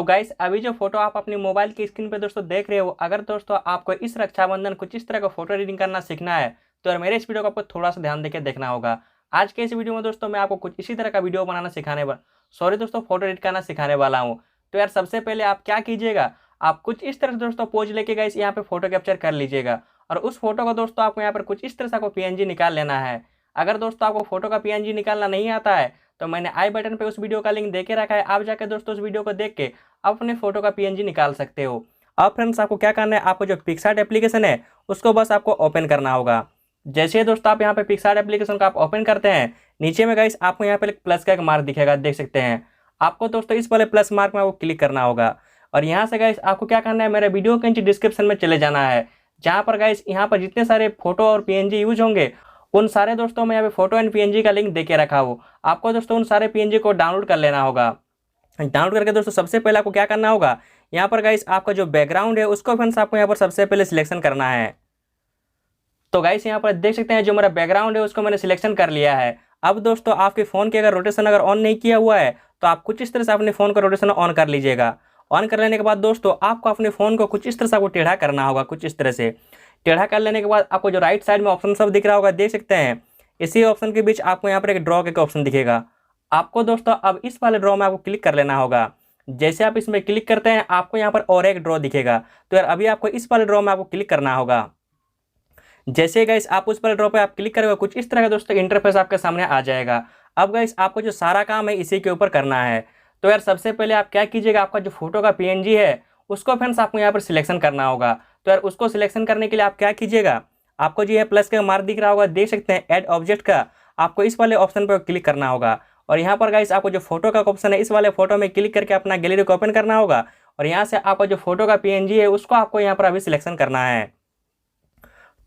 तो गाइस अभी जो फोटो आप अपनी मोबाइल की स्क्रीन पे दोस्तों देख रहे हो, अगर दोस्तों आपको इस रक्षाबंधन कुछ इस तरह का फोटो एडिटिंग करना सीखना है तो यार मेरे इस वीडियो को आपको थोड़ा सा ध्यान देकर देखना होगा। आज के इस वीडियो में दोस्तों मैं आपको कुछ इसी तरह का वीडियो बनाना दोस्तों फोटो एडिट करना सिखाने वाला हूँ। तो यार सबसे पहले आप क्या कीजिएगा, आप कुछ इस तरह से दोस्तों पोज लेके गाइस यहाँ पे फोटो कैप्चर कर लीजिएगा और उस फोटो को दोस्तों आपको यहाँ पर कुछ इस तरह से आपको पीएनजी निकाल लेना है। अगर दोस्तों आपको फोटो का पीएनजी निकालना नहीं आता है तो मैंने आई बटन पे उस वीडियो का लिंक देके रखा है, आप जाकर दोस्तों उस वीडियो को देख के आप अपने फोटो का पीएनजी निकाल सकते हो। अब फ्रेंड्स आपको क्या करना है, आपको जो पिक्सार्ट एप्लीकेशन है उसको बस आपको ओपन करना होगा। जैसे ही दोस्तों आप यहाँ पे पिक्सार्ट एप्लीकेशन को आप ओपन करते हैं, नीचे में गाइस आपको यहाँ पे एक प्लस का एक मार्क दिखेगा, देख सकते हैं। आपको दोस्तों इस वाले प्लस मार्क में आपको क्लिक करना होगा और यहाँ से गाइस आपको क्या करना है, मेरे वीडियो के नीचे डिस्क्रिप्शन में चले जाना है, जहाँ पर गाइस यहाँ पर जितने सारे फोटो और पीएनजी यूज होंगे उन सारे दोस्तों में यहाँ पे फोटो एंड पीएनजी का लिंक देके रखा हो। आपको दोस्तों उन सारे पीएनजी को डाउनलोड कर लेना होगा। डाउनलोड करके दोस्तों सबसे पहले आपको क्या करना होगा, यहाँ पर गाइस आपका जो बैकग्राउंड है उसको फ्रेंड्स आपको यहाँ पर सबसे पहले सिलेक्शन करना है। तो गाइस यहाँ पर देख सकते हैं जो मेरा बैकग्राउंड है उसको मैंने सिलेक्शन कर लिया है। अब दोस्तों आपके फ़ोन के अगर रोटेशन अगर ऑन नहीं किया हुआ है तो आप कुछ इस तरह से अपने फ़ोन का रोटेशन ऑन कर लीजिएगा। ऑन कर लेने के बाद दोस्तों आपको अपने फ़ोन को कुछ इस तरह से आपको टेढ़ा करना होगा। कुछ इस तरह से टेढ़ा कर लेने के बाद आपको जो राइट साइड में ऑप्शन सब दिख रहा होगा, देख सकते हैं। इसी ऑप्शन के बीच आपको यहाँ पर एक ड्रॉ का ऑप्शन दिखेगा। आपको दोस्तों अब इस वाले ड्रॉ में आपको क्लिक कर लेना होगा। जैसे आप इसमें क्लिक करते हैं आपको यहाँ पर और एक ड्रॉ दिखेगा। तो यार अभी आपको इस वाले ड्रॉ में आपको क्लिक करना होगा। जैसे गाइस आप उस वाले ड्रॉ पे आप क्लिक करोगे कुछ इस तरह का दोस्तों इंटरफेस आपके सामने आ जाएगा। अब गाइस आपको जो सारा काम है इसी के ऊपर करना है। तो यार सबसे पहले आप क्या कीजिएगा, आपका जो फोटो का पीएनजी है उसको फ्रेंड्स आपको यहाँ पर सिलेक्शन करना होगा। तो यार उसको सिलेक्शन करने के लिए आप क्या कीजिएगा, आपको जो है प्लस का मार्क दिख रहा होगा, देख सकते हैं ऐड ऑब्जेक्ट का, आपको इस वाले ऑप्शन पर क्लिक करना होगा। और यहाँ पर गाइस आपको जो फोटो का ऑप्शन है इस वाले फोटो में क्लिक करके अपना गैलरी को ओपन करना होगा और यहाँ से आपका जो फोटो का पीएनजी है उसको आपको यहाँ पर अभी सिलेक्शन करना है।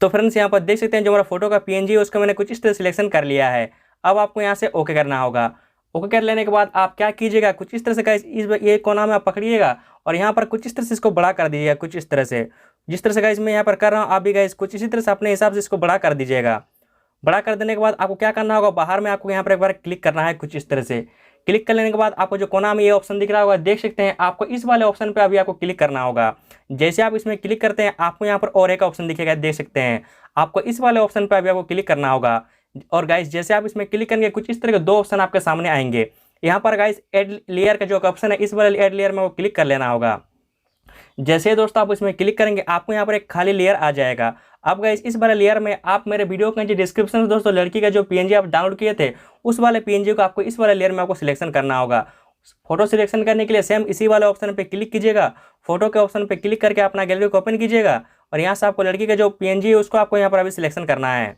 तो फ्रेंड्स यहाँ पर देख सकते हैं जो मेरा फोटो का पीएनजी है उसको मैंने कुछ इस तरह सिलेक्शन कर लिया है। अब आपको यहाँ से ओके करना होगा। ओके कर लेने के बाद आप क्या कीजिएगा, कुछ इस तरह से गाइस इस ये कोना में आप पकड़िएगा और यहाँ पर कुछ इस तरह से इसको बड़ा कर दीजिएगा। कुछ इस तरह से जिस तरह से गाइस मैं यहाँ पर कर रहा हूँ, आप भी गाइस कुछ इसी तरह से अपने हिसाब से इसको बड़ा कर दीजिएगा। बड़ा कर देने के बाद आपको क्या करना होगा, बाहर में आपको यहाँ पर एक बार क्लिक करना है। कुछ इस तरह से क्लिक कर लेने के बाद आपको जो कोना में ये ऑप्शन दिख रहा होगा, देख सकते हैं, आपको इस वाले ऑप्शन पे अभी आपको क्लिक करना होगा। जैसे आप इसमें क्लिक करते हैं आपको यहाँ पर और एक ऑप्शन दिखेगा, देख सकते हैं। आपको इस वाले ऑप्शन पे अभी आपको क्लिक करना होगा और गाइस जैसे आप इसमें क्लिक करेंगे कुछ इस तरह के दो ऑप्शन आपके सामने आएंगे। यहाँ पर गाइस एड लेयर का जो ऑप्शन है इस वाले एड लेयर में वो क्लिक कर लेना होगा। जैसे ही दोस्तों आप इसमें क्लिक करेंगे आपको यहाँ पर एक खाली लेयर आ जाएगा। अब गाइस इस वाले लेयर में आप मेरे वीडियो के नीचे डिस्क्रिप्शन में दोस्तों लड़की का जो पीएनजी आप डाउनलोड किए थे उस वाले पीएनजी को आपको इस वाले लेयर में आपको सिलेक्शन करना होगा। फोटो सिलेक्शन करने के लिए सेम इसी वाले ऑप्शन पे क्लिक कीजिएगा। फोटो के ऑप्शन पे क्लिक करके अपना गैलरी को ओपन कीजिएगा और यहाँ से आपको लड़की का जो पीएनजी है उसको आपको यहाँ पर अभी सिलेक्शन करना है।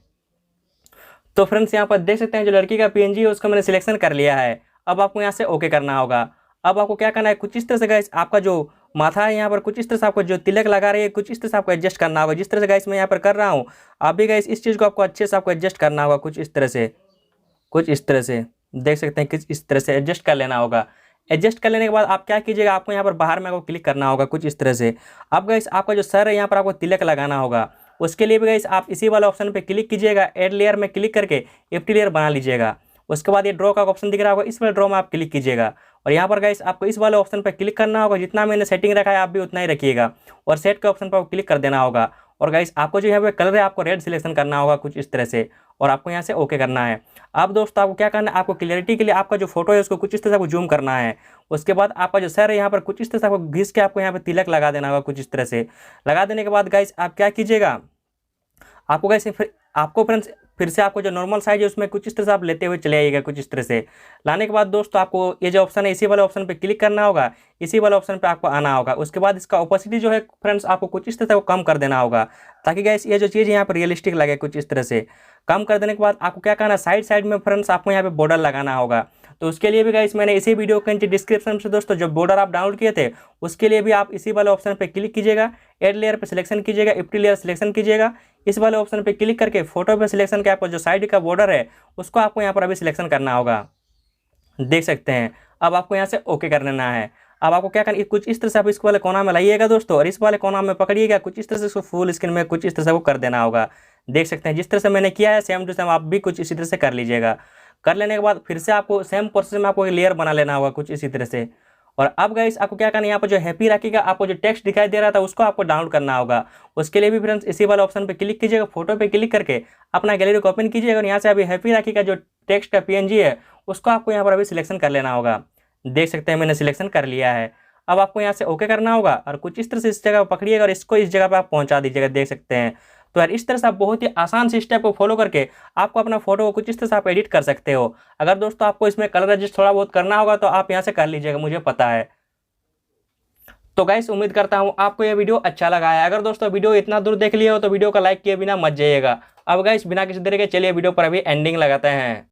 तो फ्रेंड्स यहाँ पर देख सकते हैं जो लड़की का पीएनजी है उसको मैंने सिलेक्शन कर लिया है। अब आपको यहाँ से ओके करना होगा। अब आपको क्या करना है, कुछ इस तरह से गाइस आपका जो माथा है यहाँ पर कुछ इस तरह से आपको जो तिलक लगा रही है कुछ इस तरह से आपको एडजस्ट करना होगा। जिस तरह से गाइस मैं यहाँ पर कर रहा हूँ आप भी गाइस इस चीज़ को आपको अच्छे से आपको एडजस्ट करना होगा। कुछ इस तरह से देख सकते हैं, किस इस तरह से एडजस्ट कर लेना होगा। एडजस्ट कर लेने के बाद आप क्या कीजिएगा, आपको यहाँ पर बाहर में आपको क्लिक करना होगा कुछ इस तरह से। अब गाइस आपका जो सर है यहाँ पर आपको तिलक लगाना होगा। उसके लिए भी गाइस आप इसी वाले ऑप्शन पे क्लिक कीजिएगा, एड लेयर में क्लिक करके एम्प्टी लेयर बना लीजिएगा। उसके बाद ये ड्रॉ का ऑप्शन दिख रहा होगा, इस वाले ड्रॉ में आप क्लिक कीजिएगा और यहाँ पर गाइस आपको इस वाले ऑप्शन पर क्लिक करना होगा। जितना मैंने सेटिंग रखा है आप भी उतना ही रखिएगा और सेट के ऑप्शन पर क्लिक कर देना होगा। और गाइस आपको जो यहाँ पे कलर है आपको रेड सिलेक्शन करना होगा कुछ इस तरह से और आपको यहाँ से ओके करना है। अब दोस्तों आपको क्या करना है, आपको क्लियरिटी के लिए आपका जो फोटो है उसको कुछ इस तरह से आपको जूम करना है। उसके बाद आपका जो सर है यहाँ पर कुछ इस तरह से आपको घिस के आपको यहाँ पर तिलक लगा देना होगा। कुछ इस तरह से लगा देने के बाद गाइस आप क्या कीजिएगा, आपको गाइस फिर से आपको जो नॉर्मल साइज है उसमें कुछ इस तरह से आप लेते हुए चले आइएगा। कुछ इस तरह से लाने के बाद दोस्तों आपको ये जो ऑप्शन है इसी वाले ऑप्शन पे क्लिक करना होगा, इसी वाले ऑप्शन पे आपको आना होगा। उसके बाद इसका ओपेसिटी जो है फ्रेंड्स आपको कुछ इस तरह से कम कर देना होगा ताकि गाइस ये जो चीज़ यहाँ पर रियलिस्टिक लगे। कुछ इस तरह से कम कर देने के बाद आपको क्या करना है, साइड में फ्रेंड्स आपको यहाँ पे बॉर्डर लगाना होगा। तो उसके लिए भी गाइस मैंने इसी वीडियो के नीचे डिस्क्रिप्शन से दोस्तों जो बॉर्डर आप डाउनलोड किए थे उसके लिए भी आप इसी वाले ऑप्शन पे क्लिक कीजिएगा, एड लेयर पे सिलेक्शन कीजिएगा, एम्प्टी लेयर सिलेक्शन कीजिएगा। इस वाले ऑप्शन पे क्लिक करके फोटो पे सिलेक्शन के आपको जो साइड का बॉर्डर है उसको आपको यहाँ पर अभी सिलेक्शन करना होगा, देख सकते हैं। अब आपको यहाँ से ओके कर लेना है। अब आपको क्या करना है, कुछ इस तरह से आप इस वाले कोना में लाइएगा दोस्तों और इस वाले कोना में पकड़िएगा। कुछ इस तरह से इसको फुल स्क्रीन में कुछ इस तरह से वो कर देना होगा, देख सकते हैं। जिस तरह से मैंने किया है सेम टू सेम आप भी कुछ इसी तरह से कर लीजिएगा। कर लेने के बाद फिर से आपको सेम प्रोसेस में आपको लेयर बना लेना होगा कुछ इसी तरह से और अब गाइस आपको क्या करना है, यहाँ पर जो हैप्पी राखी का आपको जो टेक्स्ट दिखाई दे रहा था उसको आपको डाउनलोड करना होगा। उसके लिए भी फ्रेंड्स इसी वाले ऑप्शन पे क्लिक कीजिएगा, फोटो पे क्लिक करके अपना गैलरी को ओपन कीजिएगा और यहाँ से अभी हैप्पी राखी का जो टेक्स्ट का PNG है उसको आपको यहाँ पर अभी सिलेक्शन कर लेना होगा। देख सकते हैं मैंने सिलेक्शन कर लिया है। अब आपको यहाँ से ओके करना होगा और कुछ इस तरह से इस जगह पकड़िएगा और इसको इस जगह पे आप पहुंचा दीजिएगा, देख सकते हैं। तो यार इस तरह से आप बहुत ही आसान से स्टेप को फॉलो करके आपको अपना फोटो को कुछ इस तरह से आप एडिट कर सकते हो। अगर दोस्तों आपको इसमें कलर एडजस्ट थोड़ा बहुत करना होगा तो आप यहाँ से कर लीजिएगा, मुझे पता है। तो गाइस उम्मीद करता हूँ आपको ये वीडियो अच्छा लगा है। अगर दोस्तों वीडियो इतना दूर देख लिया हो तो वीडियो को लाइक किए बिना मत जाइएगा। अब गाइस बिना किसी देरी के चलिए वीडियो पर अभी एंडिंग लगाते हैं।